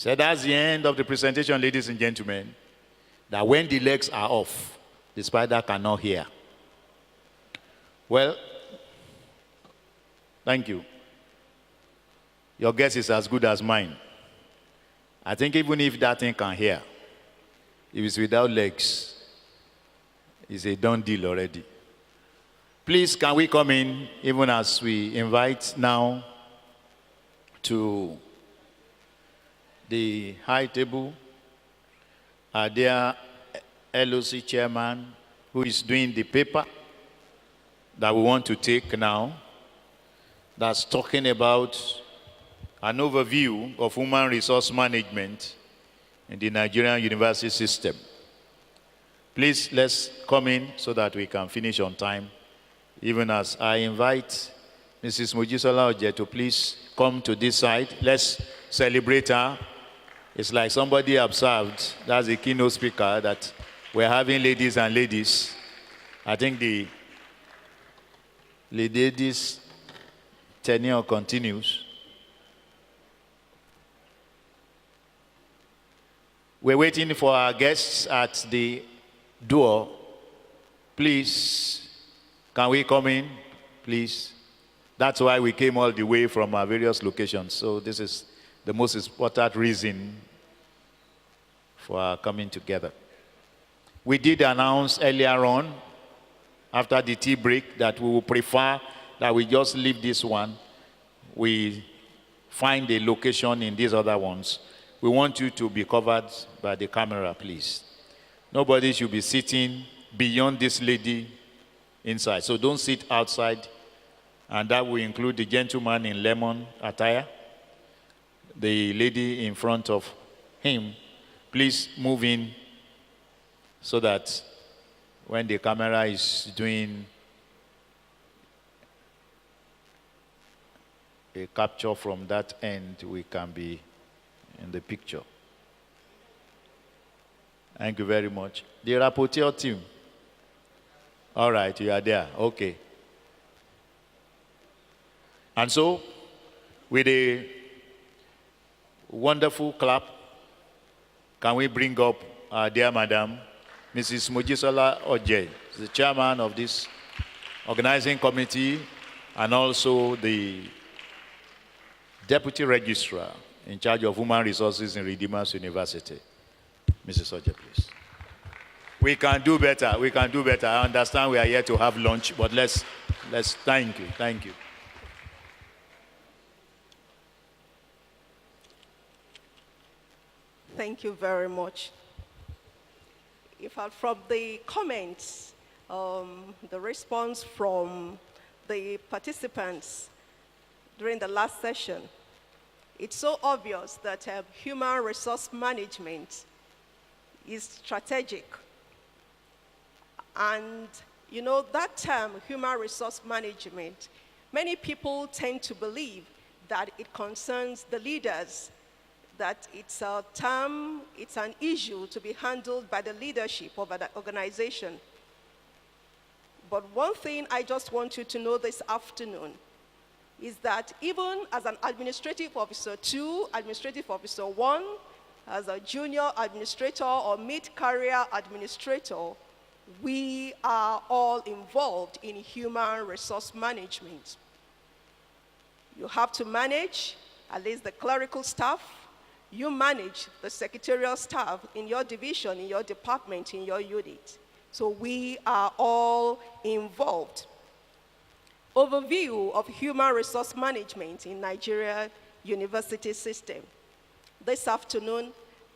So that's the end of the presentation, ladies and gentlemen. That when the legs are off, the spider cannot hear. Well, thank you. Your guess is as good as mine. I think even if that thing can hear, if it's without legs, it's a done deal already. Please, can we come in, even as we invite now to the high table, our dear LOC chairman, who is doing the paper that we want to take now, that's talking about an overview of human resource management in the Nigerian university system. Please, let's come in so that we can finish on time. Even as I invite Mrs. Mojisola Oje to please come to this side. Let's celebrate her. It's like somebody observed, that's the keynote speaker, that we're having ladies and ladies. I think the ladies' tenure continues. We're waiting for our guests at the door. Please, can we come in, please? That's why we came all the way from our various locations. So this is the most important reason for our coming together. We did announce earlier on, after the tea break, that we will prefer that we just leave this one. We find a location in these other ones. We want you to be covered by the camera, please. Nobody should be sitting beyond this lady inside. So don't sit outside. And that will include the gentleman in lemon attire, the lady in front of him. Please move in so that when the camera is doing a capture from that end, we can be in the picture. Thank you very much. The rapporteur team. All right, you are there. Okay. And so, with a wonderful clap, can we bring up our dear madam, Mrs. Mojisola Oje, the chairman of this organizing committee, and also the deputy registrar in charge of human resources in Redeemers University. Mrs. Oje, please. We can do better. We can do better. I understand we are here to have lunch, but let's thank you. Thank you. Thank you very much. From the comments, the response from the participants during the last session, it's so obvious that human resource management is strategic. And, you know, that term, human resource management, many people tend to believe that it concerns the leaders, that it's a term, it's an issue to be handled by the leadership of an organization. But one thing I just want you to know this afternoon is that even as an administrative officer 2, administrative officer 1, as a junior administrator or mid-career administrator, we are all involved in human resource management. You have to manage at least the clerical staff. You manage the secretarial staff in your division, in your department, in your unit. So we are all involved. Overview of human resource management in Nigeria university system. This afternoon,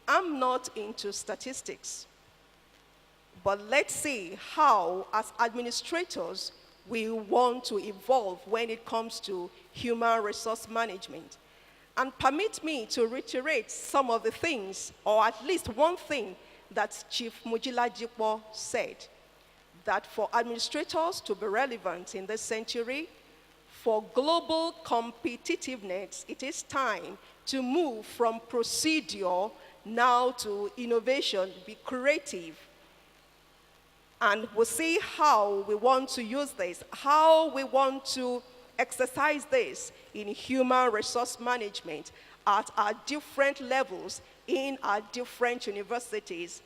I'm not into statistics, but let's see how, as administrators, we want to evolve when it comes to human resource management. And permit me to reiterate some of the things, or at least one thing that Chief Mujila Jikpo said, that for administrators to be relevant in this century, for global competitiveness, it is time to move from procedure now to innovation, be creative. And we'll see how we want to use this, how we want to exercise this in human resource management. at our different levels in our different universities,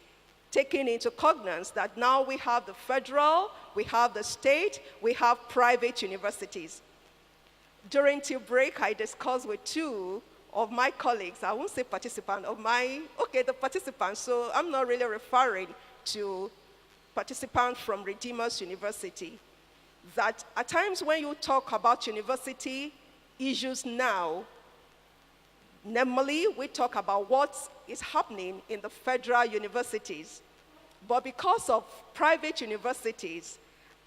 taking into cognizance that now we have the federal, we have the state, we have private universities. During tea break, I discussed with two of my colleagues, I won't say participants, the participants, so I'm not really referring to participants from Redeemers University, that at times when you talk about university issues now, normally we talk about what is happening in the federal universities. But because of private universities,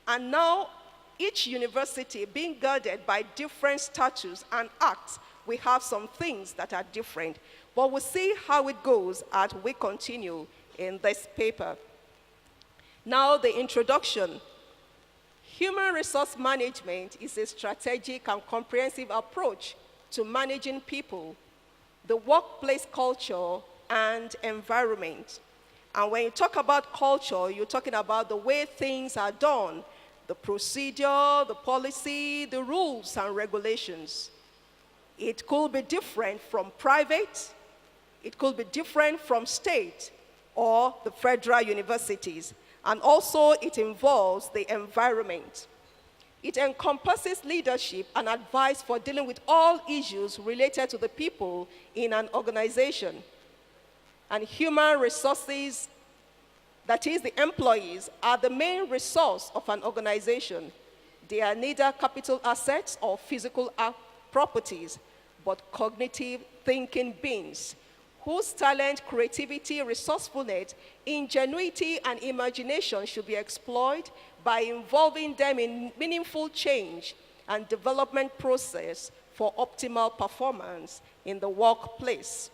and now each university being guarded by different statutes and acts, we have some things that are different. But we'll see how it goes as we continue in this paper. Now, the introduction. Human resource management is a strategic and comprehensive approach to managing people, the workplace culture, and environment. And when you talk about culture, you're talking about the way things are done, the procedure, the policy, the rules and regulations. It could be different from private, it could be different from state or the federal universities. And also it involves the environment. It encompasses leadership and advice for dealing with all issues related to the people in an organization. And human resources, that is the employees, are the main resource of an organization. They are neither capital assets or physical properties, but cognitive thinking beings whose talent, creativity, resourcefulness, ingenuity, and imagination should be exploited by involving them in meaningful change and development process for optimal performance in the workplace.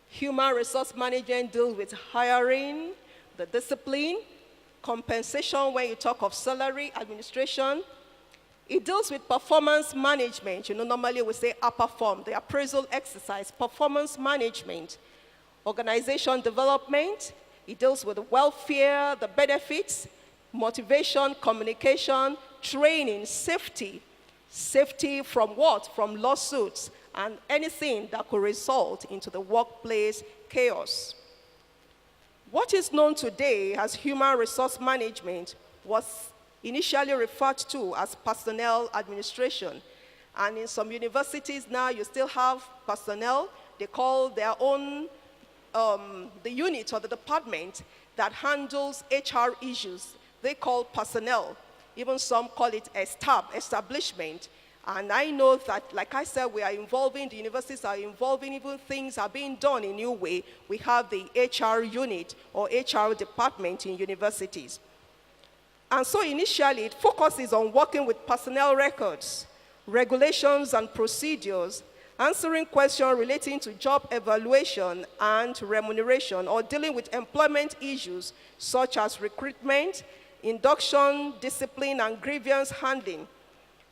Human resource management deals with hiring, the discipline, compensation when you talk of salary, administration. It deals with performance management. Normally we say upper form, the appraisal exercise, performance management, organization development. It deals with the welfare, the benefits, motivation, communication, training, safety. Safety from what? From lawsuits and anything that could result into the workplace chaos. What is known today as human resource management was initially referred to as personnel administration. And in some universities now, you still have personnel. They call their own, the unit or the department that handles HR issues. They call personnel. Even some call it establishment. And I know that, like I said, we are involving, the universities are involving, even things are being done in a new way. We have the HR unit or HR department in universities. And so initially, it focuses on working with personnel records, regulations and procedures, answering questions relating to job evaluation and remuneration, or dealing with employment issues such as recruitment, induction, discipline, and grievance handling.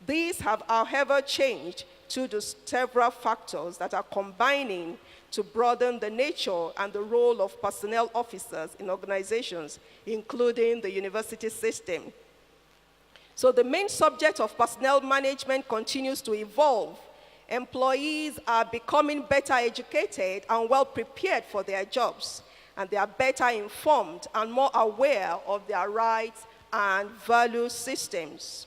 These have, however, changed due to several factors that are combining to broaden the nature and the role of personnel officers in organizations, including the university system. So the main subject of personnel management continues to evolve. Employees are becoming better educated and well prepared for their jobs, and they are better informed and more aware of their rights and value systems.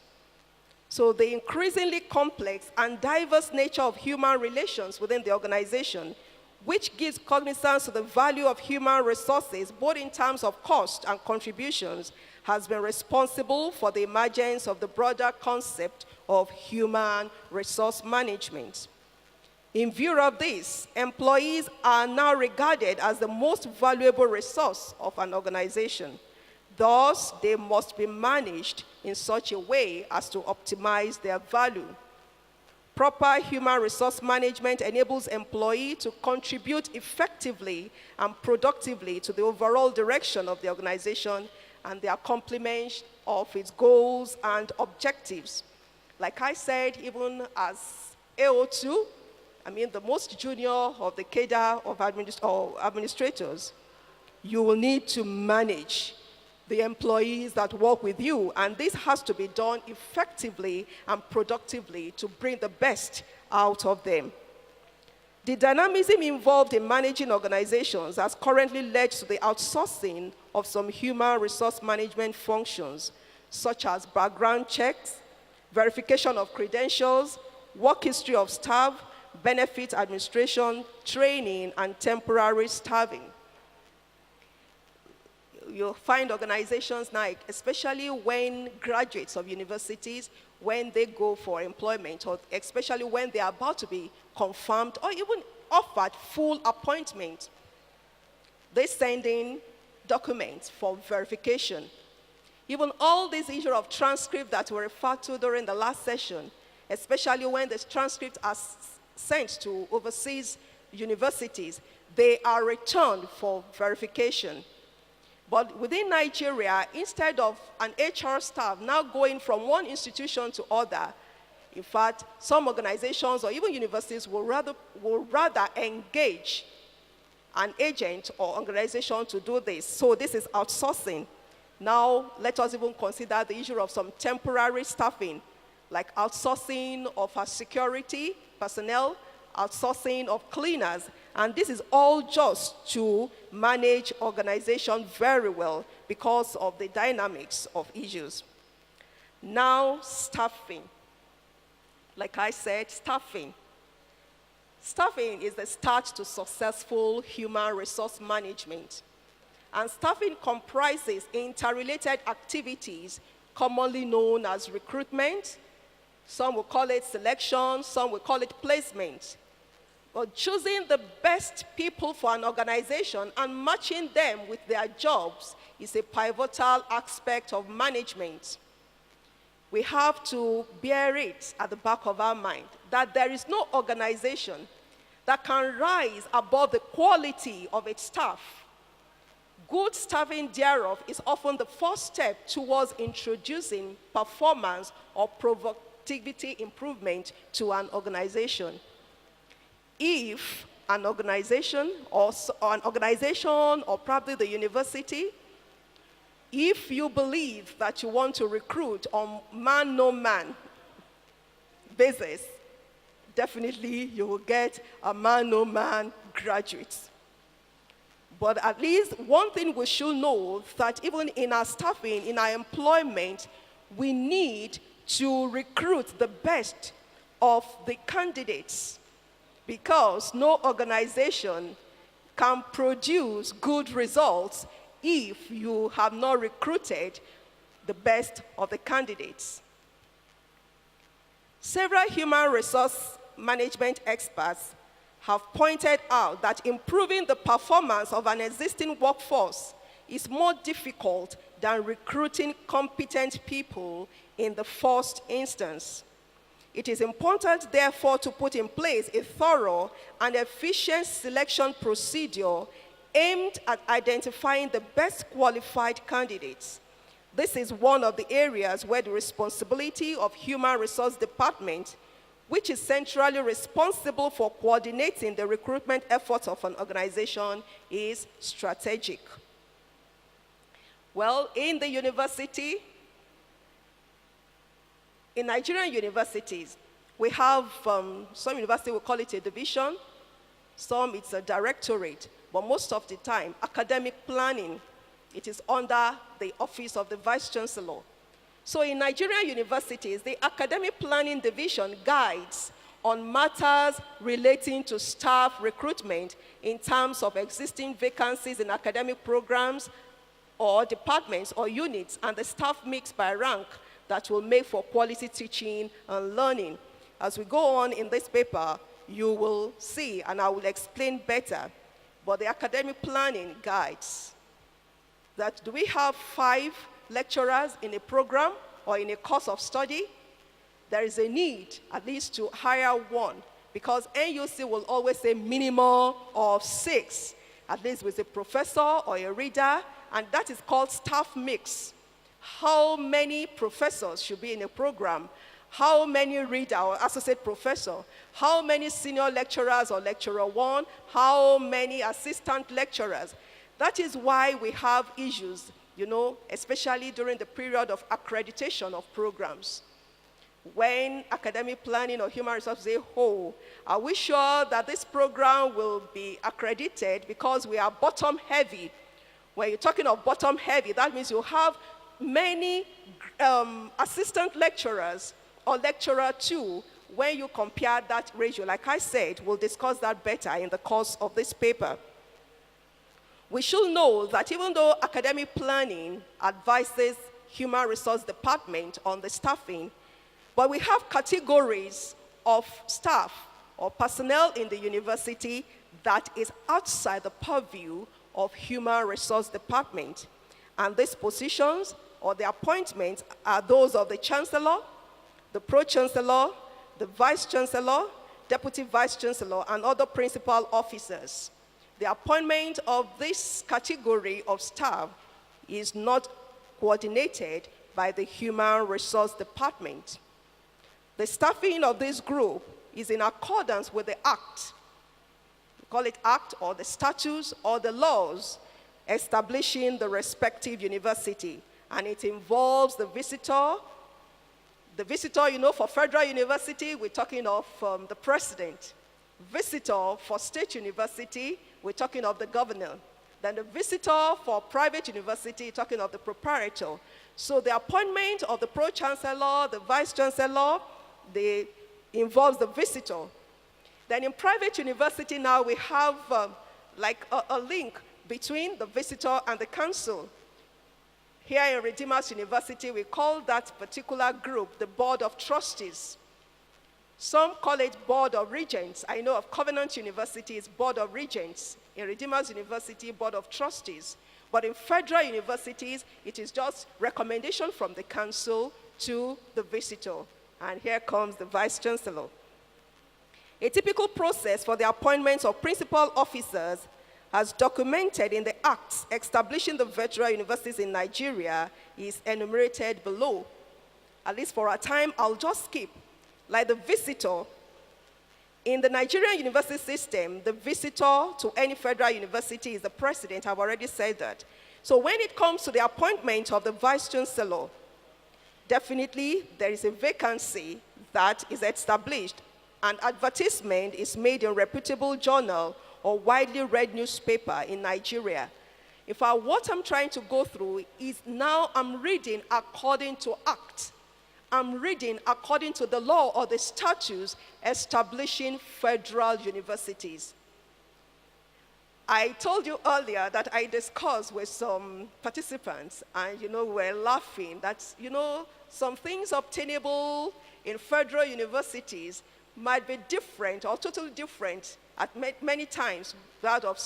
So the increasingly complex and diverse nature of human relations within the organization, which gives cognizance to the value of human resources, both in terms of cost and contributions, has been responsible for the emergence of the broader concept of human resource management. In view of this, employees are now regarded as the most valuable resource of an organization. Thus, they must be managed in such a way as to optimize their value. Proper human resource management enables employees to contribute effectively and productively to the overall direction of the organization and the accomplishment of its goals and objectives. Like I said, even as AO2, the most junior of the cadre of administrators, you will need to manage the employees that work with you, and this has to be done effectively and productively to bring the best out of them. The dynamism involved in managing organizations has currently led to the outsourcing of some human resource management functions, such as background checks, verification of credentials, work history of staff, benefit administration, training, and temporary staffing. You'll find organizations now, especially when graduates of universities, when they go for employment, or especially when they are about to be confirmed or even offered full appointment, they send in documents for verification. Even all these issues of transcript that were referred to during the last session, especially when the transcripts are sent to overseas universities, they are returned for verification. But within Nigeria, instead of an HR staff now going from one institution to other, in fact, some organizations or even universities will rather engage an agent or organization to do this. So this is outsourcing. Now, let us even consider the issue of some temporary staffing, like outsourcing of our security personnel, outsourcing of cleaners, and this is all just to manage organization very well because of the dynamics of issues. Now, staffing. Like I said, staffing. Staffing is the start to successful human resource management. And staffing comprises interrelated activities commonly known as recruitment. Some will call it selection, some will call it placement. But choosing the best people for an organization and matching them with their jobs is a pivotal aspect of management. We have to bear it at the back of our mind that there is no organization that can rise above the quality of its staff. Good staffing thereof is often the first step towards introducing performance or productivity improvement to an organization. If an organization or probably the university, if you believe that you want to recruit on man-no-man basis, definitely you will get a man-no-man graduate. But at least one thing we should know, that even in our staffing, in our employment, we need to recruit the best of the candidates, because no organization can produce good results if you have not recruited the best of the candidates. Several human resource management experts have pointed out that improving the performance of an existing workforce is more difficult than recruiting competent people in the first instance. It is important, therefore, to put in place a thorough and efficient selection procedure aimed at identifying the best qualified candidates. This is one of the areas where the responsibility of Human Resource Department, which is centrally responsible for coordinating the recruitment efforts of an organization, is strategic. Well, in the university, in Nigerian universities, we have some universities will call it a division, some it's a directorate, but most of the time, academic planning, it is under the office of the Vice Chancellor. So in Nigerian universities, the academic planning division guides on matters relating to staff recruitment in terms of existing vacancies in academic programs or departments or units, and the staff mix by rank that will make for quality teaching and learning. As we go on in this paper, you will see, and I will explain better, but the academic planning guides that do we have 5 lecturers in a program or in a course of study? There is a need at least to hire 1, because NUC will always say minimum of 6, at least with a professor or a reader, and that is called staff mix. How many professors should be in a program? How many reader or associate professor? How many senior lecturers or lecturer 1? How many assistant lecturers? That is why we have issues, especially during the period of accreditation of programs. when academic planning or human resources say, oh, are we sure that this program will be accredited because we are bottom heavy? When you're talking of bottom heavy, that means you have many assistant lecturers or lecturer two. When you compare that ratio, like I said, we'll discuss that better in the course of this paper. We should know that even though academic planning advises human resource department on the staffing, but we have categories of staff or personnel in the university that is outside the purview of human resource department. And these positions or the appointments are those of the chancellor, the pro-chancellor, the vice-chancellor, deputy vice-chancellor, and other principal officers. The appointment of this category of staff is not coordinated by the human resource department. The staffing of this group is in accordance with the act. We call it act or the statutes or the laws establishing the respective university. And it involves the visitor. The visitor, you know, for federal university, we're talking of the president. Visitor for state university, we're talking of the governor. Then the visitor for private university, talking of the proprietor. So the appointment of the pro-chancellor, the vice-chancellor, involves the visitor. Then in private university now, we have like a link between the visitor and the council. Here in Redeemers University, we call that particular group the Board of Trustees. Some call it Board of Regents. I know of Covenant University's Board of Regents. In Redeemers University, Board of Trustees. But in federal universities, it is just recommendation from the council to the visitor. And here comes the vice-chancellor. A typical process for the appointments of principal officers as documented in the acts establishing the federal universities in Nigeria is enumerated below. At least for a time, I'll just skip. Like the visitor, in the Nigerian university system, the visitor to any federal university is the president. I've already said that. So when it comes to the appointment of the vice-chancellor, definitely there is a vacancy that is established. An advertisement is made in a reputable journal or widely read newspaper in Nigeria. In fact, what I'm trying to go through is now I'm reading according to act. I'm reading according to the law or the statutes establishing federal universities. I told you earlier that I discussed with some participants and, we're laughing that, some things obtainable in federal universities might be different or totally different at many times that of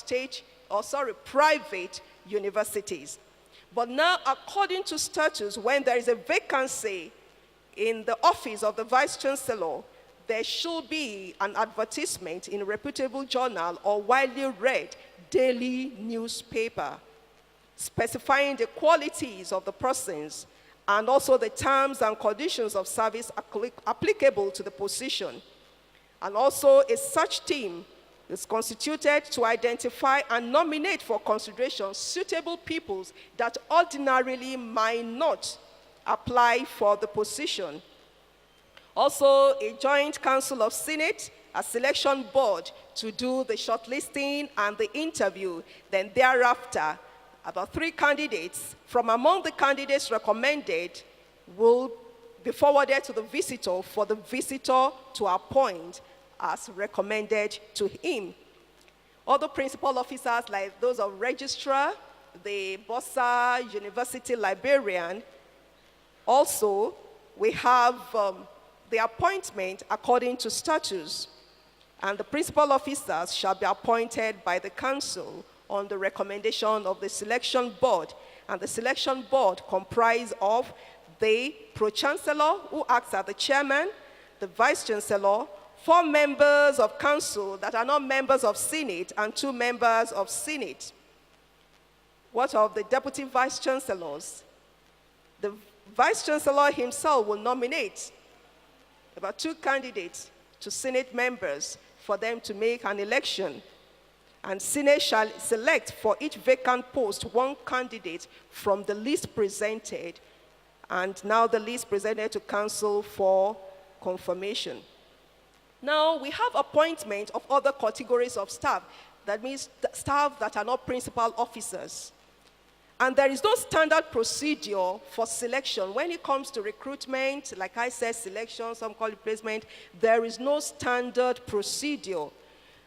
private universities. But now, according to statutes, when there is a vacancy in the office of the vice-chancellor, there should be an advertisement in a reputable journal or widely read daily newspaper specifying the qualities of the persons and also the terms and conditions of service applicable to the position. And also a search team is constituted to identify and nominate for consideration suitable peoples that ordinarily might not apply for the position. Also, a joint council of Senate, a selection board to do the shortlisting and the interview. Then thereafter, about 3 candidates from among the candidates recommended will be forwarded to the visitor for the visitor to appoint as recommended to him. Other principal officers like those of registrar, the bursar, university librarian. Also, we have the appointment according to statutes, and the principal officers shall be appointed by the council on the recommendation of the selection board, and the selection board comprises of the pro-chancellor, who acts as the chairman, the vice-chancellor, 4 members of council that are not members of Senate, and 2 members of Senate. What of the deputy vice-chancellors? The vice-chancellor himself will nominate about 2 candidates to Senate members for them to make an election. And Senate shall select for each vacant post 1 candidate from the list presented. And now the list presented to council for confirmation. Now, we have appointment of other categories of staff. That means staff that are not principal officers. And there is no standard procedure for selection. When it comes to recruitment, like I said, selection, some call it placement, there is no standard procedure.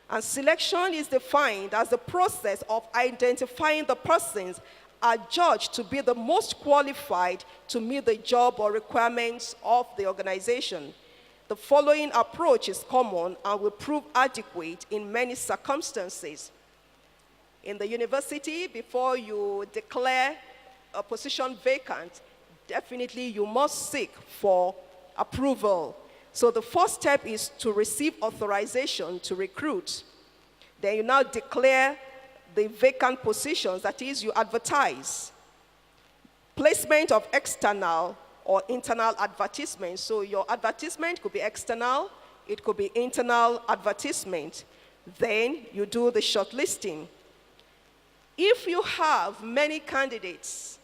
And selection is defined as the process of identifying the persons are judged to be the most qualified to meet the job or requirements of the organization. The following approach is common and will prove adequate in many circumstances. In the university, before you declare a position vacant, definitely you must seek for approval. So the first step is to receive authorization to recruit. Then you now declare the vacant positions, that is, you advertise. Placement of external or internal advertisement. So your advertisement could be external, it could be internal advertisement. Then you do the shortlisting. If you have many candidates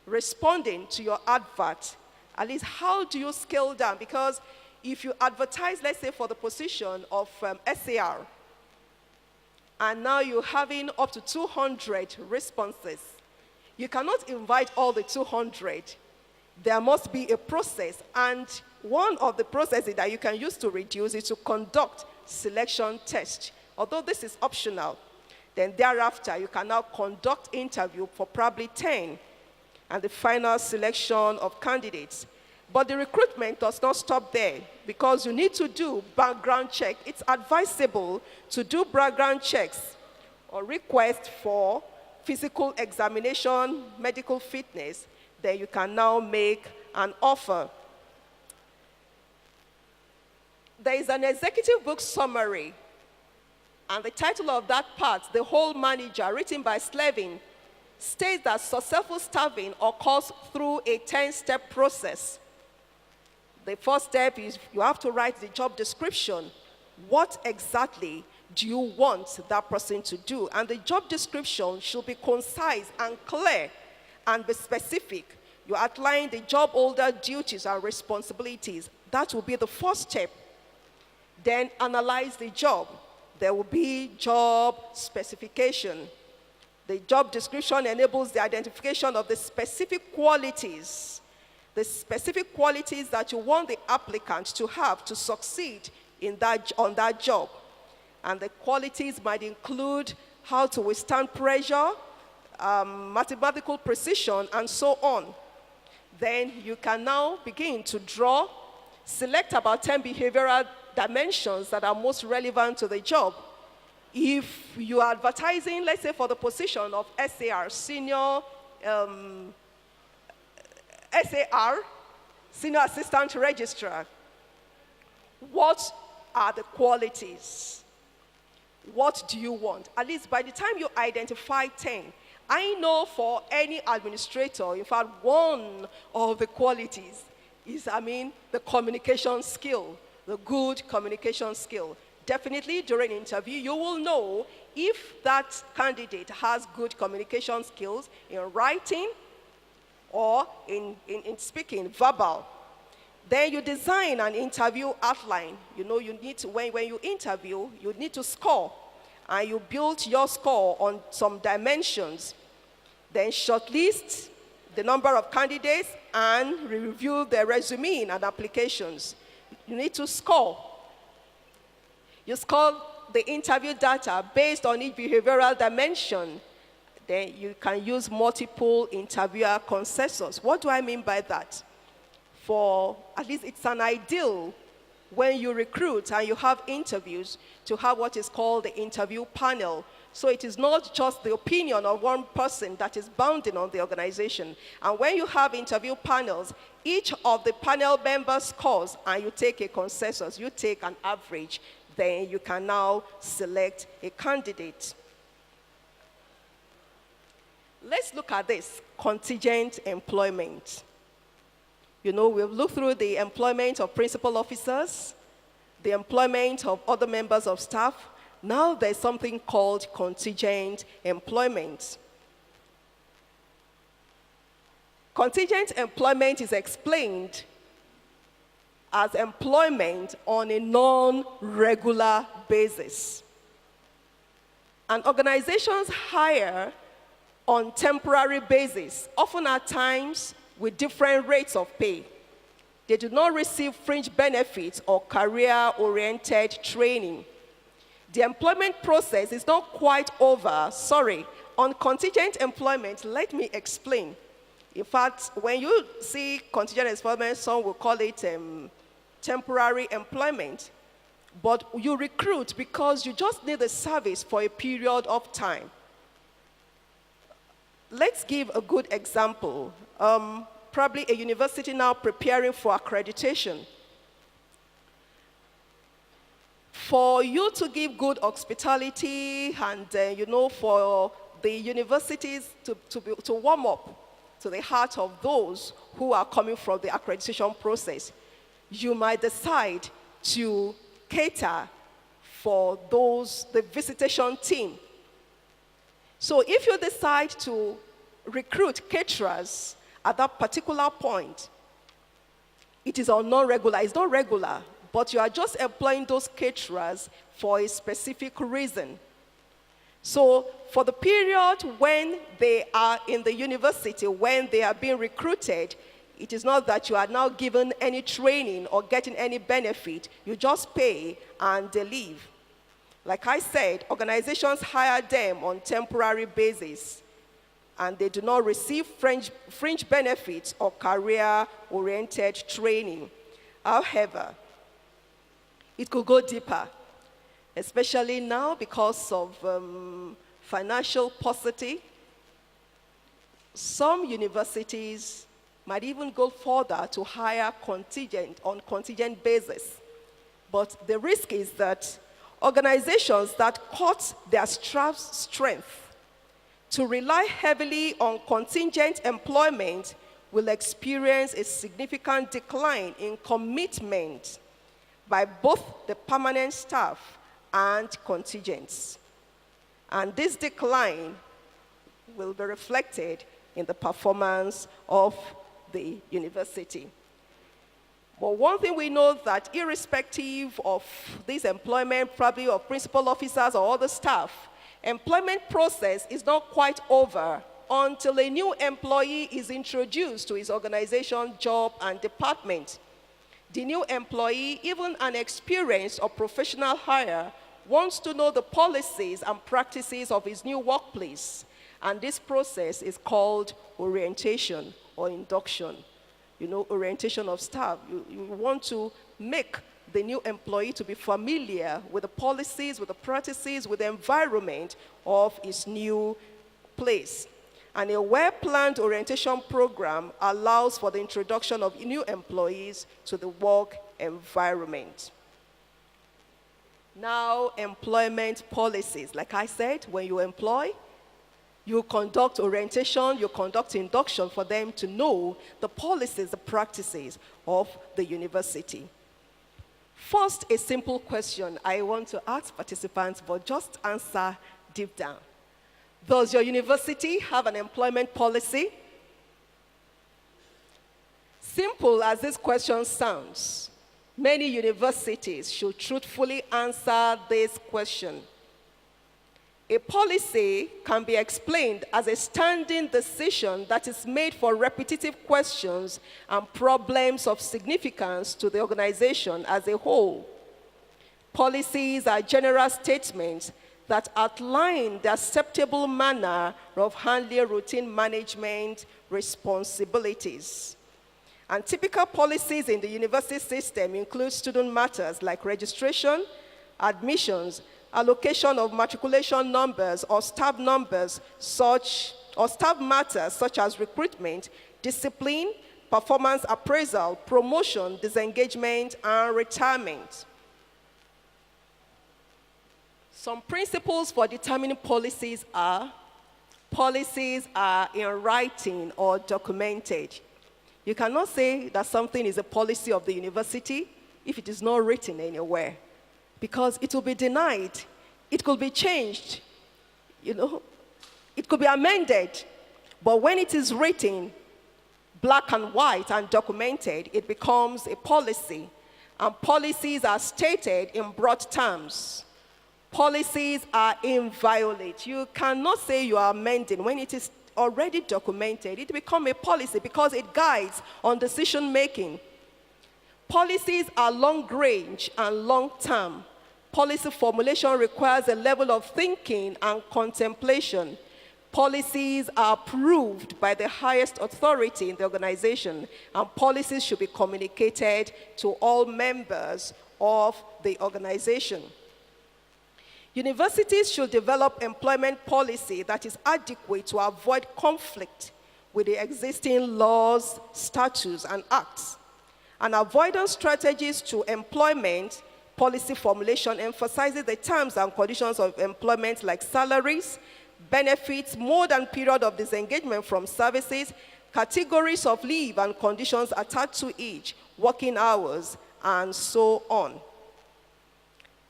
responding to your advert, at least how do you scale down? Because if you advertise, let's say for the position of SAR, and now you're having up to 200 responses, you cannot invite all the 200. There must be a process, and one of the processes that you can use to reduce is to conduct selection tests. Although this is optional, then thereafter you can now conduct interview for probably 10 and the final selection of candidates. But the recruitment does not stop there, because you need to do background check. It's advisable to do background checks or request for physical examination, medical fitness. Then you can now make an offer. There is an executive book summary, and the title of that part, The Whole Manager, written by Slevin, states that successful staffing occurs through a 10-step process. The first step is you have to write the job description. What exactly do you want that person to do? And the job description should be concise and clear and be specific. You outline the job holder duties and responsibilities. That will be the first step. Then analyze the job. There will be job specification. The job description enables the identification of the specific qualities that you want the applicant to have to succeed on that job. And the qualities might include how to withstand pressure, mathematical precision, and so on. Then you can now begin to select about 10 behavioral dimensions that are most relevant to the job. If you are advertising, let's say for the position of SAR, Senior Assistant Registrar, what are the qualities? What do you want? At least by the time you identify 10, I know for any administrator, in fact, one of the qualities is, the communication skill, the good communication skill. Definitely during interview, you will know if that candidate has good communication skills in writing or in speaking, verbal. Then you design an interview outline. You need to, when you interview, you need to score. And you build your score on some dimensions. Then shortlist the number of candidates and review their resume and applications. You need to score. You score the interview data based on each behavioral dimension. Then you can use multiple interviewer consensus. What do I mean by that? For at least it's an ideal when you recruit and you have interviews to have what is called the interview panel. So it is not just the opinion of one person that is bounding on the organization. And when you have interview panels, each of the panel members scores and you take a consensus, you take an average, then you can now select a candidate. Let's look at this, contingent employment. We've looked through the employment of principal officers, the employment of other members of staff. Now there's something called contingent employment. Contingent employment is explained as employment on a non-regular basis. And organizations hire on temporary basis, often at times with different rates of pay. They do not receive fringe benefits or career-oriented training. The employment process is not quite over. On contingent employment, let me explain. In fact, when you see contingent employment, some will call it temporary employment. But you recruit because you just need a service for a period of time. Let's give a good example. Probably a university now preparing for accreditation. For you to give good hospitality and, for the universities to warm up to the heart of those who are coming from the accreditation process, you might decide to cater for the visitation team. So if you decide to recruit caterers at that particular point, it is on non-regular. It's not regular, but you are just employing those caterers for a specific reason. So for the period when they are in the university, when they are being recruited, it is not that you are now given any training or getting any benefit. You just pay and they leave. Like I said, organizations hire them on temporary basis, and they do not receive fringe benefits or career-oriented training. However, it could go deeper, especially now because of financial paucity. Some universities might even go further to hire on contingent basis. But the risk is that organizations that cut their strength to rely heavily on contingent employment will experience a significant decline in commitment by both the permanent staff and contingents. And this decline will be reflected in the performance of the university. But one thing we know that irrespective of this employment, probably of principal officers or other staff, employment process is not quite over until a new employee is introduced to his organization, job, and department. The new employee, even an experienced or professional hire, wants to know the policies and practices of his new workplace. And this process is called orientation or induction. Orientation of staff. You want to make the new employee to be familiar with the policies, with the practices, with the environment of his new place. And a well-planned orientation program allows for the introduction of new employees to the work environment. Now, employment policies. Like I said, when you employ, you conduct orientation, you conduct induction for them to know the policies, the practices of the university. First, a simple question I want to ask participants, but just answer deep down. Does your university have an employment policy? Simple as this question sounds, many universities should truthfully answer this question. A policy can be explained as a standing decision that is made for repetitive questions and problems of significance to the organization as a whole. Policies are general statements that outline the acceptable manner of handling routine management responsibilities. And typical policies in the university system include student matters like registration, admissions, allocation of matriculation numbers or staff matters such as recruitment, discipline, performance appraisal, promotion, disengagement, and retirement. Some principles for determining policies are in writing or documented. You cannot say that something is a policy of the university if it is not written anywhere, because it will be denied. It could be changed, it could be amended. But when it is written, black and white, and documented, it becomes a policy. and policies are stated in broad terms. Policies are inviolate. You cannot say you are amending when it is already documented. It becomes a policy because it guides on decision making. Policies are long range and long term. Policy formulation requires a level of thinking and contemplation. Policies are approved by the highest authority in the organization, and policies should be communicated to all members of the organization. Universities should develop employment policy that is adequate to avoid conflict with the existing laws, statutes, and acts. And avoidance strategies to employment policy formulation emphasizes the terms and conditions of employment like salaries, benefits, mode and period of disengagement from services, categories of leave and conditions attached to each, working hours, and so on.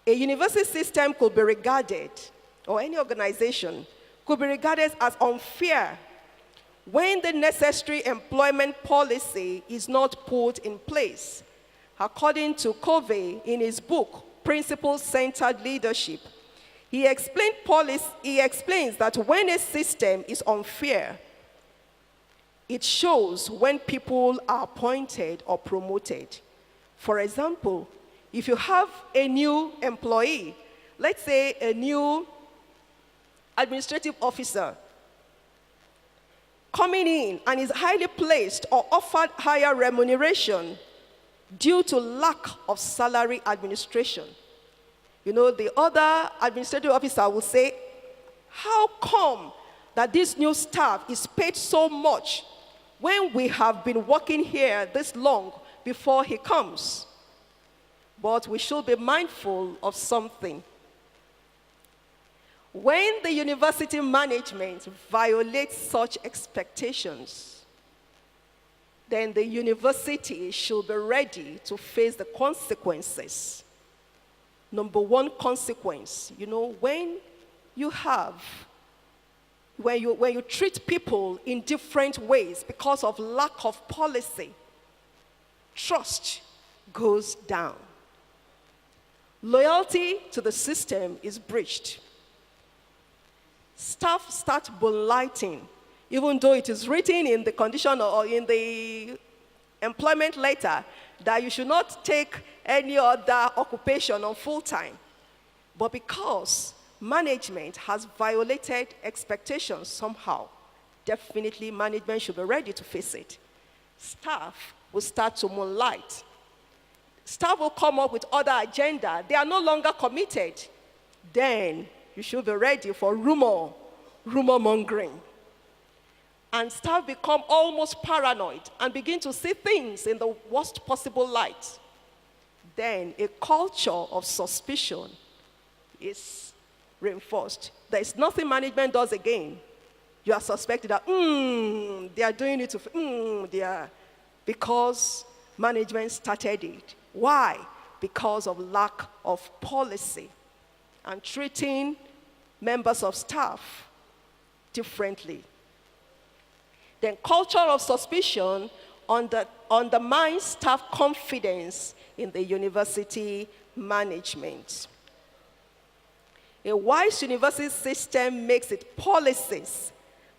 A university system could be regarded, or any organization, could be regarded as unfair when the necessary employment policy is not put in place. According to Covey in his book, Principle-Centered Leadership, he explains that when a system is unfair, it shows when people are appointed or promoted. For example, if you have a new employee, let's say a new administrative officer, coming in and is highly placed or offered higher remuneration due to lack of salary administration. You know, the other administrative officer will say, how come that this new staff is paid so much when we have been working here this long before he comes? But we should be mindful of something. When the university management violates such expectations, then the university should be ready to face the consequences. Number one consequence, you know, when you treat people in different ways because of lack of policy, trust goes down. Loyalty to the system is breached. Staff start moonlighting, even though it is written in the condition or in the employment letter that you should not take any other occupation on full time. But because management has violated expectations somehow, definitely management should be ready to face it. Staff will start to moonlight. Staff will come up with other agenda. They are no longer committed. Then you should be ready for rumor mongering. And staff become almost paranoid and begin to see things in the worst possible light. Then a culture of suspicion is reinforced. There is nothing management does again. You are suspected that, they are doing it because management started it. Why? Because of lack of policy and treating members of staff differently. Then culture of suspicion undermines staff confidence in the university management. A wise university system makes its policies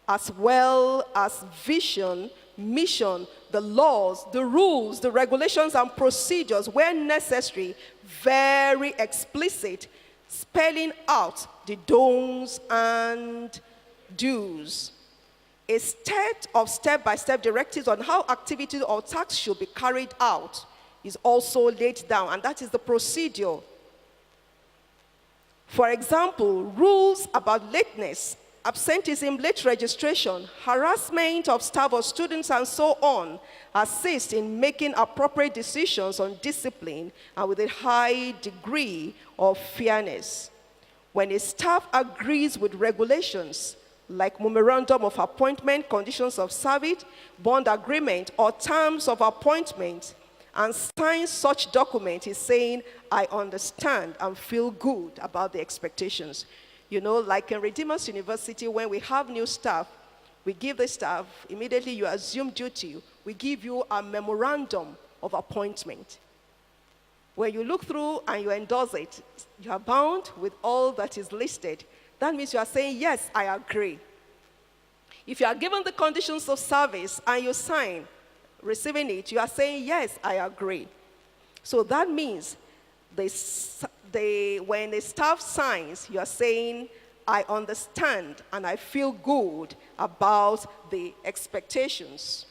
as well as vision, mission, the laws, the rules, the regulations and procedures, where necessary, very explicit, spelling out the don'ts and do's. A set of step-by-step directives on how activities or tasks should be carried out is also laid down, and that is the procedure. For example, rules about lateness, absenteeism, late registration, harassment of staff or students, and so on, assist in making appropriate decisions on discipline and with a high degree of fairness. When a staff agrees with regulations, like memorandum of appointment, conditions of service, bond agreement, or terms of appointment, and signs such document, is saying, I understand and feel good about the expectations. You know, like in Redeemer's University, when we have new staff, we give the staff, immediately you assume duty, we give you a memorandum of appointment. When you look through and you endorse it, you are bound with all that is listed. That means you are saying, yes, I agree. If you are given the conditions of service and you sign, receiving it, you are saying, yes, I agree. So that means when the staff signs, you are saying, I understand and I feel good about the expectations.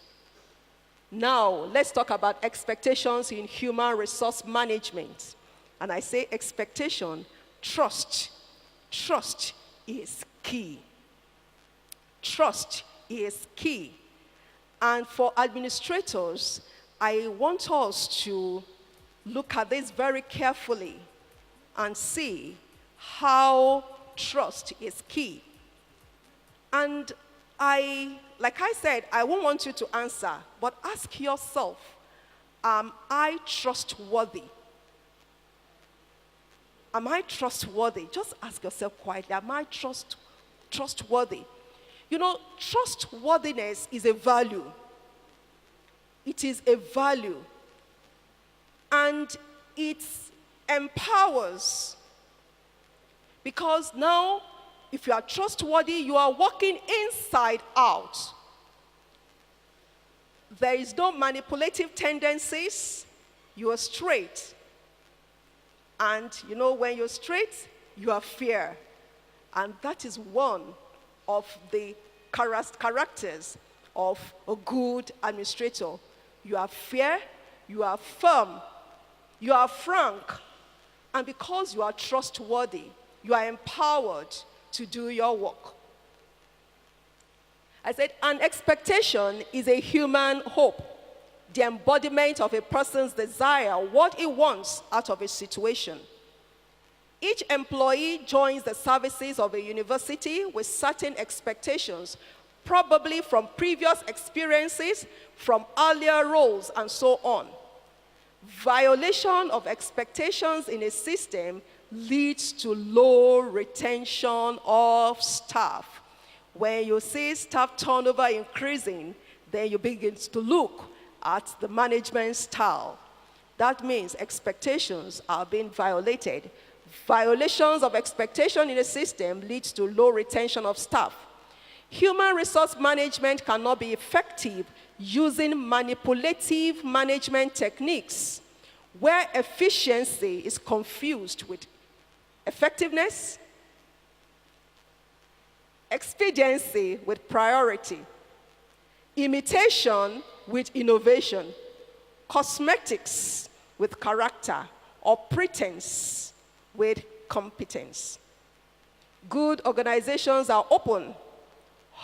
Now, let's talk about expectations in human resource management. And I say expectation, trust. Trust is key. Trust is key. And for administrators, I want us to look at this very carefully and see how trust is key. And like I said, I won't want you to answer, but ask yourself, am I trustworthy? Am I trustworthy? Just ask yourself quietly, am I trustworthy? You know, trustworthiness is a value. It is a value. And it empowers. Because now, if you are trustworthy, you are walking inside out. There is no manipulative tendencies. You are straight. And you know, when you're straight, you have fear. And that is one of the characters of a good administrator. You are fair, you are firm, you are frank, and because you are trustworthy, you are empowered to do your work. I said, an expectation is a human hope, the embodiment of a person's desire, what he wants out of a situation. Each employee joins the services of a university with certain expectations, probably from previous experiences, from earlier roles, and so on. Violation of expectations in a system leads to low retention of staff. When you see staff turnover increasing, then you begin to look at the management style. That means expectations are being violated. Violations of expectation in a system leads to low retention of staff. Human resource management cannot be effective using manipulative management techniques where efficiency is confused with effectiveness, expediency with priority, imitation with innovation, cosmetics with character, or pretense with competence. Good organizations are open,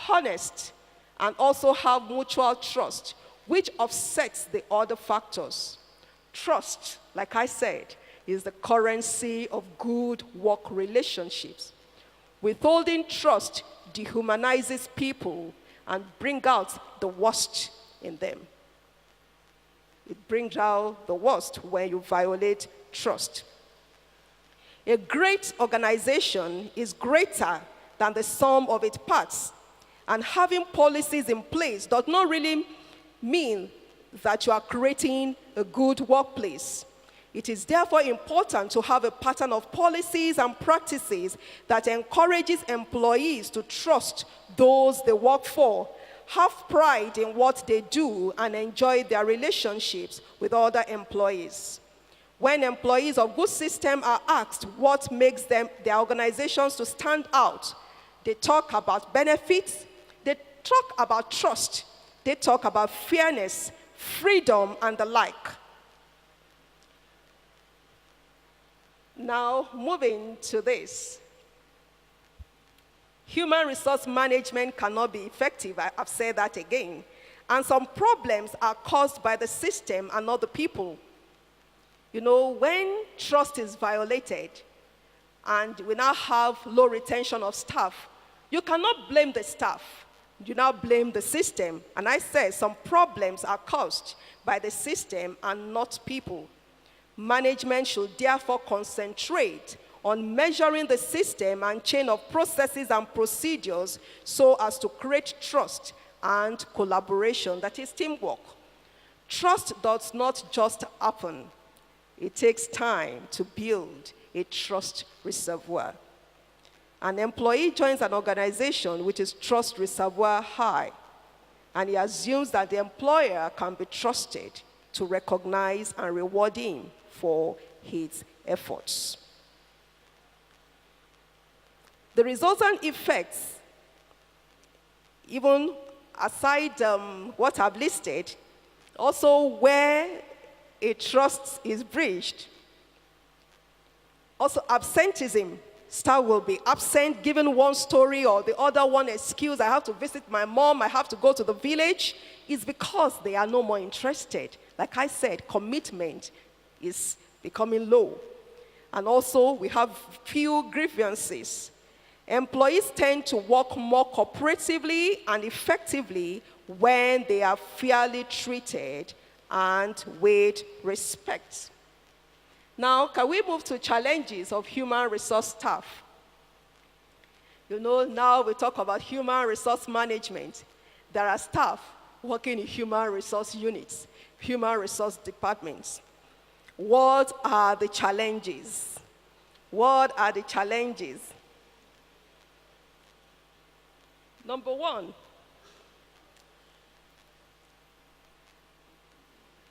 honest, and also have mutual trust, which offsets the other factors. Trust, like I said, is the currency of good work relationships. Withholding trust dehumanizes people and brings out the worst in them. It brings out the worst when you violate trust. A great organization is greater than the sum of its parts. And having policies in place does not really mean that you are creating a good workplace. It is therefore important to have a pattern of policies and practices that encourages employees to trust those they work for, have pride in what they do, and enjoy their relationships with other employees. When employees of good system are asked what makes their organizations to stand out, they talk about benefits, they talk about trust, they talk about fairness, freedom, and the like. Now, moving to this. Human resource management cannot be effective. I've said that again. And some problems are caused by the system and not the people. You know, when trust is violated and we now have low retention of staff, you cannot blame the staff. You now blame the system. And I say some problems are caused by the system and not people. Management should therefore concentrate on measuring the system and chain of processes and procedures so as to create trust and collaboration, that is teamwork. Trust does not just happen. It takes time to build a trust reservoir. An employee joins an organization which is trust reservoir high, and he assumes that the employer can be trusted to recognize and reward him for his efforts. The resultant effects, even aside what I've listed, also where a trust is breached, also absenteeism. Staff will be absent, giving one story or the other one excuse. I have to visit my mom, I have to go to the village. It's because they are no more interested. Like I said, commitment is becoming low. And also, we have few grievances. Employees tend to work more cooperatively and effectively when they are fairly treated and with respect. Now, can we move to challenges of human resource staff? You know, now we talk about human resource management. There are staff working in human resource units, human resource departments. What are the challenges? What are the challenges? Number one,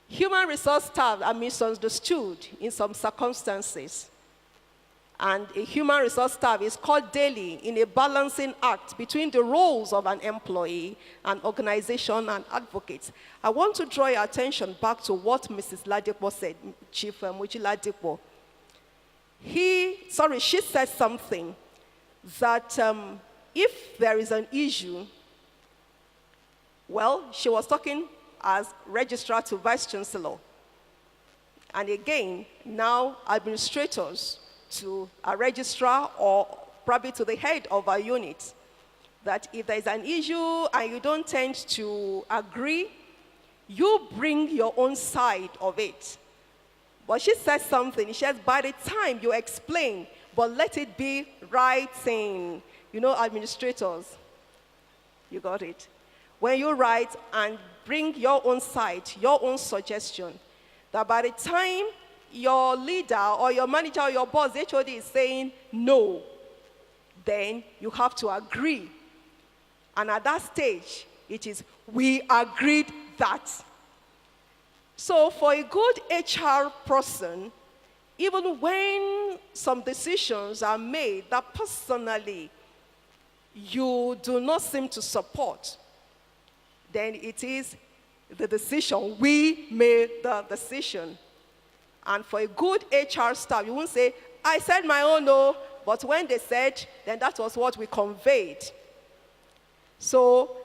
human resource staff are misunderstood in some circumstances. And a human resource staff is called daily in a balancing act between the roles of an employee, an organization, and advocates. I want to draw your attention back to what Mrs. Ladipo said, Chief Muchi Ladipo. She said something that if there is an issue, well, she was talking as registrar to vice chancellor. And again, now administrators to a registrar or probably to the head of a unit, that if there is an issue and you don't tend to agree, you bring your own side of it. But she said something, she says, by the time you explain, but let it be writing. You know, administrators, you got it. When you write and bring your own side, your own suggestion, that by the time your leader or your manager or your boss, the HOD is saying no, then you have to agree. And at that stage, it is, we agreed that. So for a good HR person, even when some decisions are made that personally you do not seem to support, then it is the decision. We made the decision. And for a good HR staff, you won't say, I said my own no, but when they said, then that was what we conveyed. So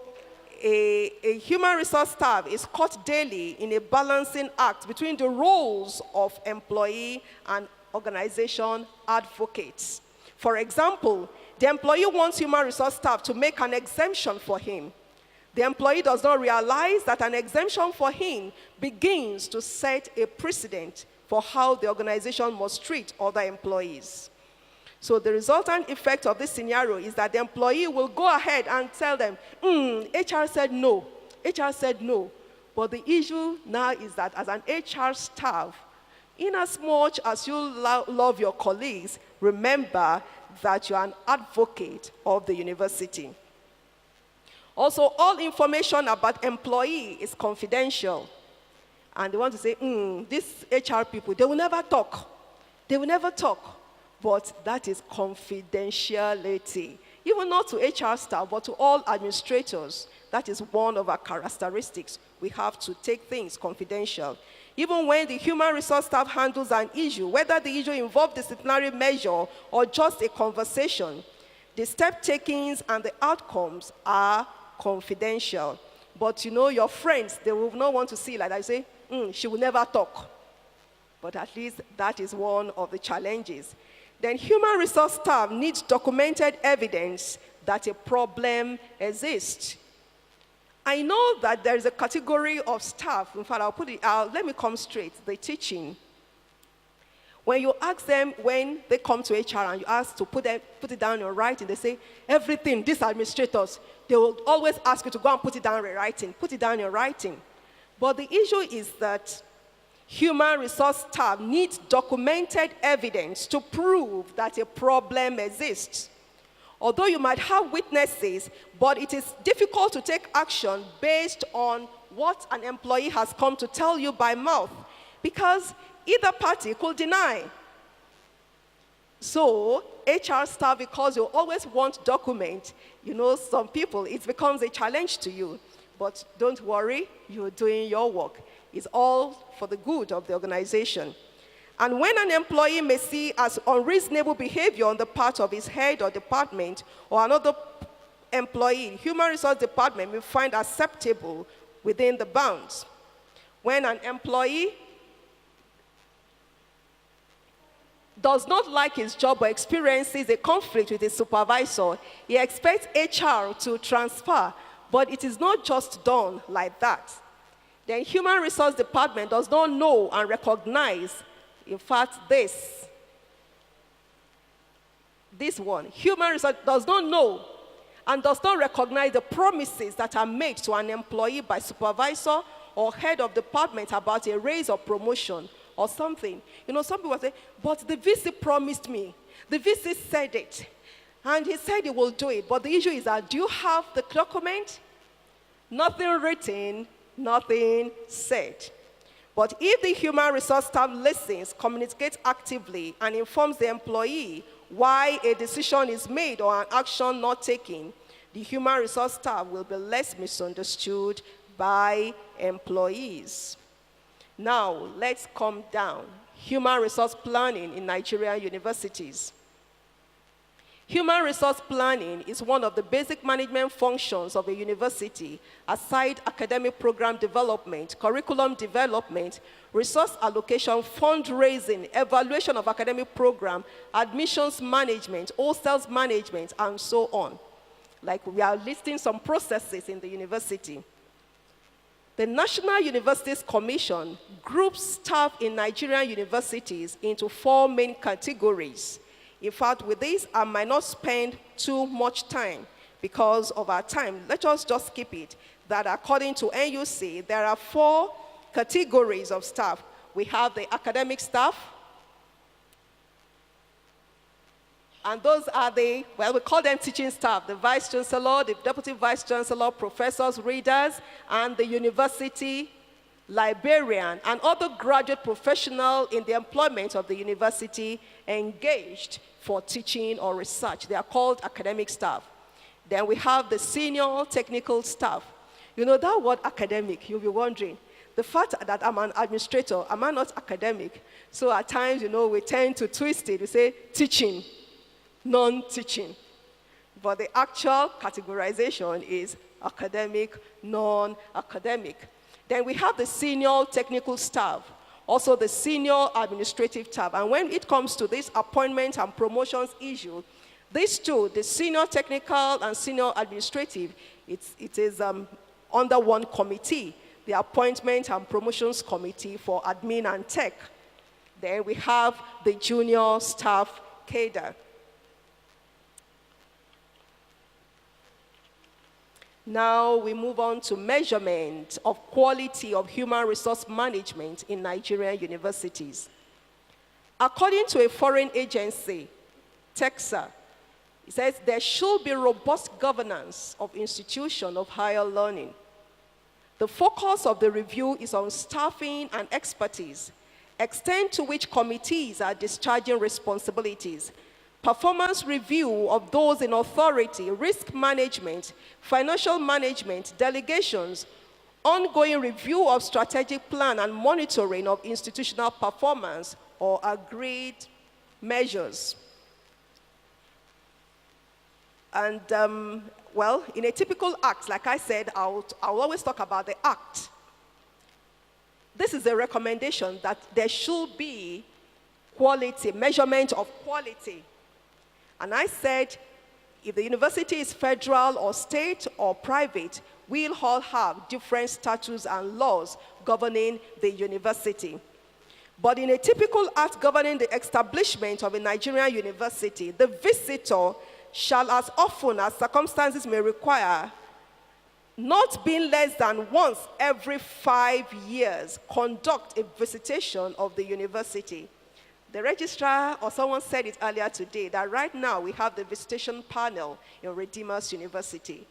a human resource staff is caught daily in a balancing act between the roles of employee and organization advocates. For example, the employee wants human resource staff to make an exemption for him. The employee does not realize that an exemption for him begins to set a precedent for how the organization must treat other employees. So the resultant effect of this scenario is that the employee will go ahead and tell them, HR said no, HR said no. But the issue now is that as an HR staff, in as much as you love your colleagues, remember that you're an advocate of the university. Also, all information about employee is confidential. And they want to say, these HR people, they will never talk. They will never talk. But that is confidentiality. Even not to HR staff, but to all administrators. That is one of our characteristics. We have to take things confidential. Even when the human resource staff handles an issue, whether the issue involves disciplinary measure or just a conversation, the step takings and the outcomes are confidential. But you know, your friends, they will not want to see like that. You say, she will never talk. But at least that is one of the challenges. Then human resource staff needs documented evidence that a problem exists. I know that there is a category of staff, in fact, let me come straight, the teaching. When you ask them, when they come to HR and you ask to put it down in writing, they say, everything, these administrators, they will always ask you to go and put it down in writing, put it down in writing. But the issue is that Human resource staff needs documented evidence to prove that a problem exists. Although you might have witnesses, but it is difficult to take action based on what an employee has come to tell you by mouth, because either party could deny. So, HR staff, because you always want document, some people, it becomes a challenge to you. But don't worry, you're doing your work. It's all for the good of the organization. And when an employee may see as unreasonable behavior on the part of his head or department or another employee, human resource department may find acceptable within the bounds. When an employee does not like his job or experiences a conflict with his supervisor, he expects HR to transfer, but it is not just done like that. The human resource department does not know and recognize, in fact, this one. Human resource does not know and does not recognize the promises that are made to an employee by supervisor or head of department about a raise or promotion or something. Some people say, but the VC promised me. The VC said it. And he said he will do it. But the issue is that, do you have the document? Nothing written, nothing said. But if the human resource staff listens, communicates actively, and informs the employee why a decision is made or an action not taken, the human resource staff will be less misunderstood by employees. Now, let's come down. Human resource planning in Nigerian universities. Human resource planning is one of the basic management functions of a university, aside academic program development, curriculum development, resource allocation, fundraising, evaluation of academic program, admissions management, hostels management, and so on. Like, we are listing some processes in the university. The National Universities Commission groups staff in Nigerian universities into 4 main categories. In fact, with this, I might not spend too much time because of our time. Let us just skip it. That according to NUC, there are 4 categories of staff. We have the academic staff, and those are we call them teaching staff, the vice chancellor, the deputy vice chancellor, professors, readers, and the university librarian, and other graduate professionals in the employment of the university engaged for teaching or research. They are called academic staff. Then we have the senior technical staff. That word academic, you'll be wondering. The fact that I'm an administrator, am I not academic? So at times, we tend to twist it. We say teaching, non-teaching. But the actual categorization is academic, non-academic. Then we have the senior technical staff, also the senior administrative staff. And when it comes to this appointment and promotions issue, these two, the senior technical and senior administrative, it is under one committee, the appointment and promotions committee for admin and tech. Then we have the junior staff cadre. Now we move on to measurement of quality of human resource management in Nigerian universities. According to a foreign agency, TEXA, it says there should be robust governance of institutions of higher learning. The focus of the review is on staffing and expertise, extent to which committees are discharging responsibilities, performance review of those in authority, risk management, financial management, delegations, ongoing review of strategic plan and monitoring of institutional performance or agreed measures. And, in a typical act, like I said, I'll always talk about the act. This is a recommendation that there should be quality, measurement of quality. And I said, if the university is federal or state or private, we'll all have different statutes and laws governing the university. But in a typical act governing the establishment of a Nigerian university, the visitor shall, as often as circumstances may require, not being less than once every 5 years, conduct a visitation of the university. The registrar or someone said it earlier today that right now we have the visitation panel in Redeemer's University.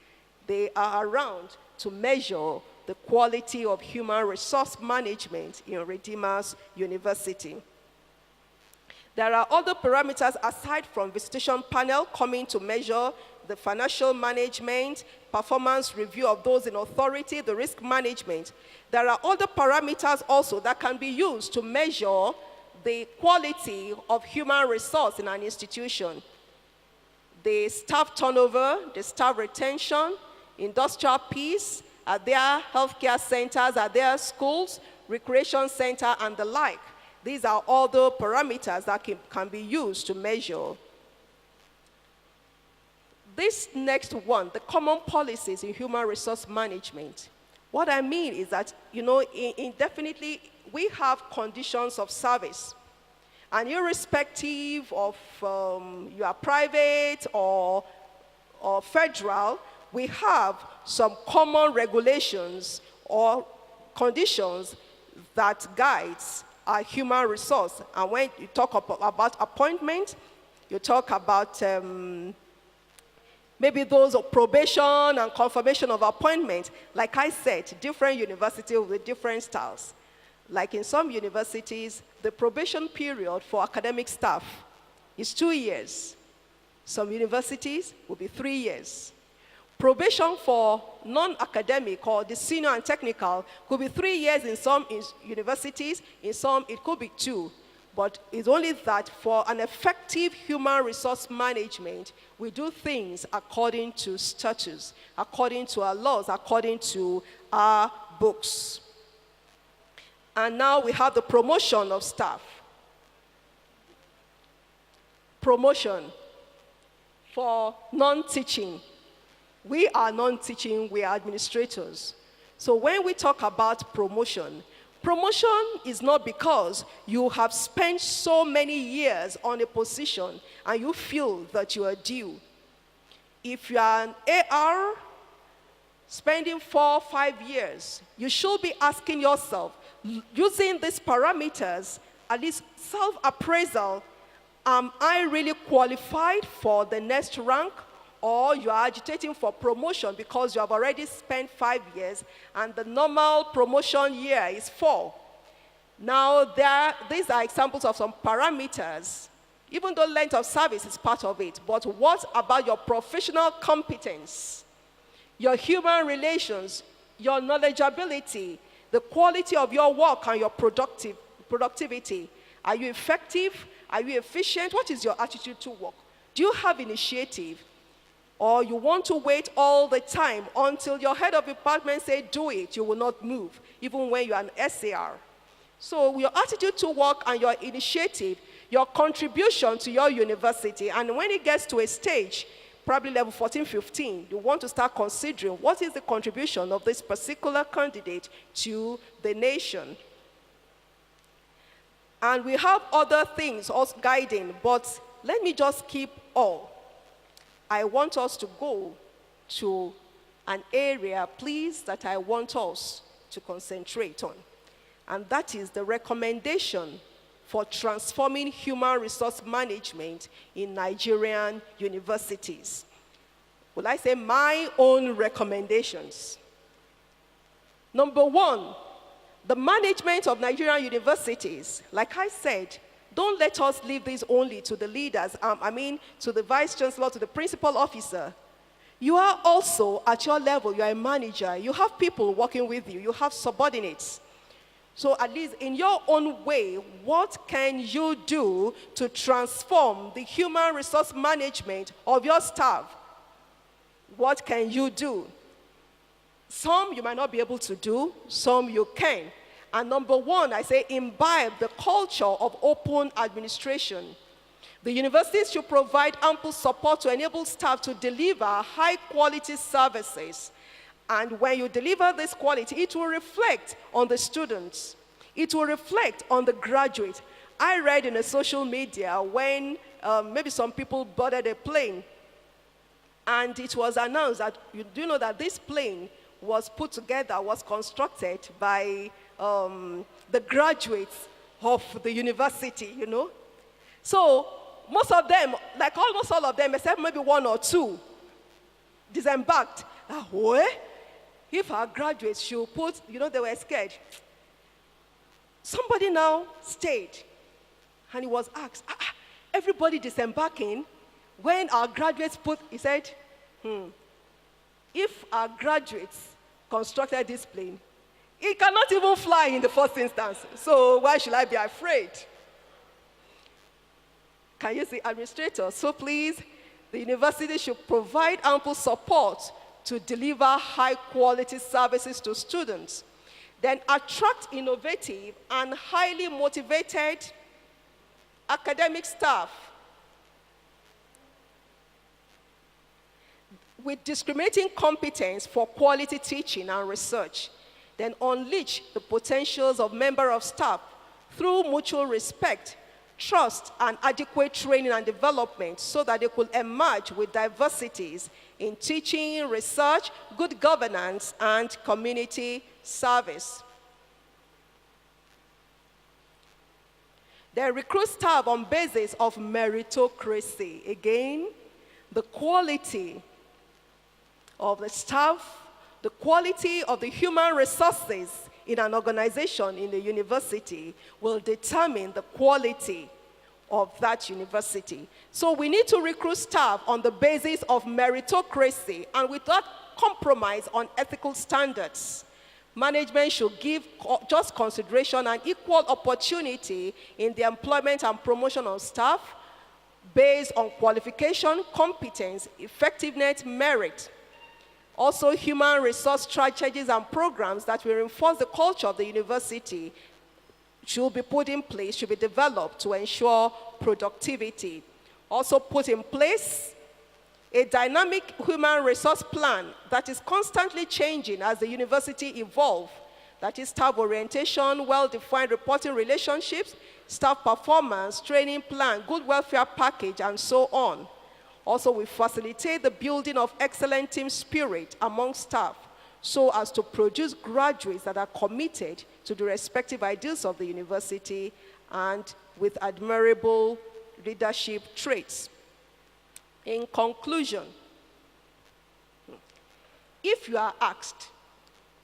They are around to measure the quality of human resource management in Redeemer's University. There are other parameters aside from visitation panel coming to measure the financial management, performance review of those in authority, the risk management. There are other parameters also that can be used to measure the quality of human resource in an institution. The staff turnover, the staff retention, industrial peace, are there healthcare centers, are there schools, recreation center, and the like. These are all the parameters that can be used to measure. This next one, the common policies in human resource management. What I mean is that, definitely we have conditions of service. And irrespective of you are private or federal, we have some common regulations or conditions that guides our human resource. And when you talk about appointment, you talk about maybe those of probation and confirmation of appointment. Like I said, different universities with different styles. Like in some universities, the probation period for academic staff is 2 years. Some universities will be 3 years. Probation for non-academic or the senior and technical could be 3 years in some universities, in some it could be 2. But it's only that for an effective human resource management, we do things according to statutes, according to our laws, according to our books. And now we have the promotion of staff. Promotion for non-teaching. We are non-teaching, we are administrators. So when we talk about promotion, promotion is not because you have spent so many years on a position and you feel that you are due. If you are an AR, spending 4 or 5 years, you should be asking yourself, using these parameters, at least self-appraisal, am I really qualified for the next rank? Or you are agitating for promotion because you have already spent 5 years and the normal promotion year is 4. Now, these are examples of some parameters, even though length of service is part of it. But what about your professional competence, your human relations, your knowledgeability, the quality of your work and your productivity? Are you effective? Are you efficient? What is your attitude to work? Do you have initiative? Or you want to wait all the time until your head of department say, do it, you will not move, even when you're an SAR. So your attitude to work and your initiative, your contribution to your university, and when it gets to a stage, probably level 14, 15, you want to start considering what is the contribution of this particular candidate to the nation. And we have other things also guiding, but let me just keep all. I want us to go to an area, please, that I want us to concentrate on. And that is the recommendation for transforming human resource management in Nigerian universities. Will I say my own recommendations? Number 1, the management of Nigerian universities, like I said, don't let us leave this only to the leaders, to the vice chancellor, to the principal officer. You are also, at your level, you are a manager. You have people working with you. You have subordinates. So at least in your own way, what can you do to transform the human resource management of your staff? What can you do? Some you might not be able to do, some you can. And number 1, I say imbibe the culture of open administration. The universities should provide ample support to enable staff to deliver high-quality services. And when you deliver this quality, it will reflect on the students. It will reflect on the graduate. I read in a social media when maybe some people boarded a plane, and it was announced that you do know that this plane was put together, was constructed by the graduates of the university, you know. So most of them, like almost all of them, except maybe one or two, disembarked. If our graduates should put, you know, they were scared. Somebody now stayed, and he was asked, everybody disembarking, when our graduates put, he said, if our graduates constructed this plane, it cannot even fly in the first instance, so why should I be afraid? Can you see, administrators? So please, the university should provide ample support to deliver high-quality services to students, then attract innovative and highly motivated academic staff with discriminating competence for quality teaching and research, then unleash the potentials of members of staff through mutual respect, trust, and adequate training and development so that they could emerge with diversities in teaching, research, good governance, and community service. They recruit staff on basis of meritocracy. Again, the quality of the staff, the quality of the human resources in an organization, in the university, will determine the quality of that university. So we need to recruit staff on the basis of meritocracy and without compromise on ethical standards. Management should give just consideration and equal opportunity in the employment and promotion of staff based on qualification, competence, effectiveness, merit. Also, human resource strategies and programs that will reinforce the culture of the university should be put in place, should be developed to ensure productivity. Also put in place a dynamic human resource plan that is constantly changing as the university evolves. That is staff orientation, well-defined reporting relationships, staff performance, training plan, good welfare package, and so on. Also, we facilitate the building of excellent team spirit among staff so as to produce graduates that are committed to the respective ideals of the university and with admirable leadership traits. In conclusion, if you are asked,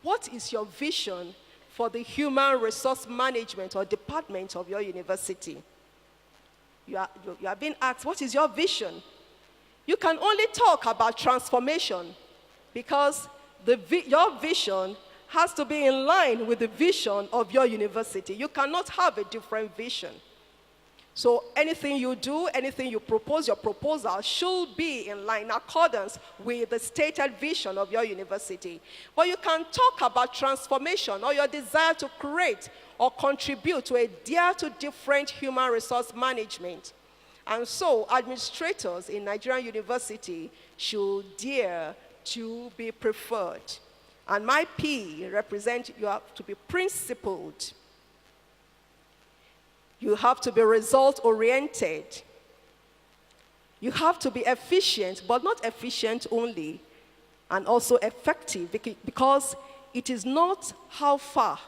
what is your vision for the human resource management or department of your university? You are being asked, what is your vision? You can only talk about transformation because your vision has to be in line with the vision of your university. You cannot have a different vision. So anything you do, anything you propose, your proposal should be in line, in accordance with the stated vision of your university. But you can talk about transformation or your desire to create or contribute to a dare to different human resource management. And so administrators in Nigerian university should dare to be preferred. And my P represents you have to be principled. You have to be result-oriented. You have to be efficient, but not efficient only, and also effective, because it is not how far,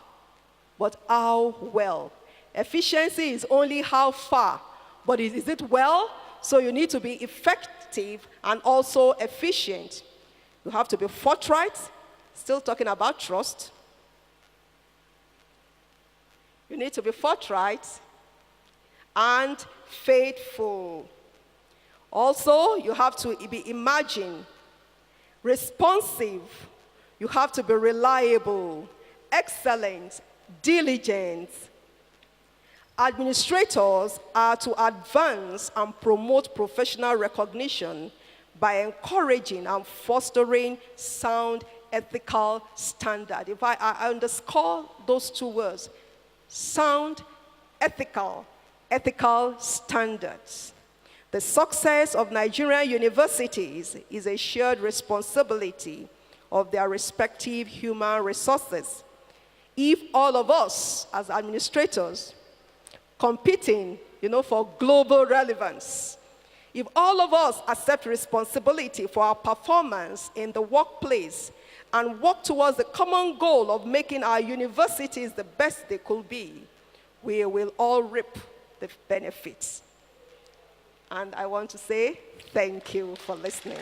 but how well. Efficiency is only how far, but is it well? So you need to be effective and also efficient. You have to be forthright, still talking about trust. You need to be forthright and faithful. Also, you have to be imagined, responsive. You have to be reliable, excellent, diligent. Administrators are to advance and promote professional recognition by encouraging and fostering sound ethical standard. If I underscore those two words, sound ethical standards. The success of Nigerian universities is a shared responsibility of their respective human resources. If all of us as administrators competing, for global relevance, if all of us accept responsibility for our performance in the workplace and work towards the common goal of making our universities the best they could be, we will all reap the benefits. And I want to say thank you for listening.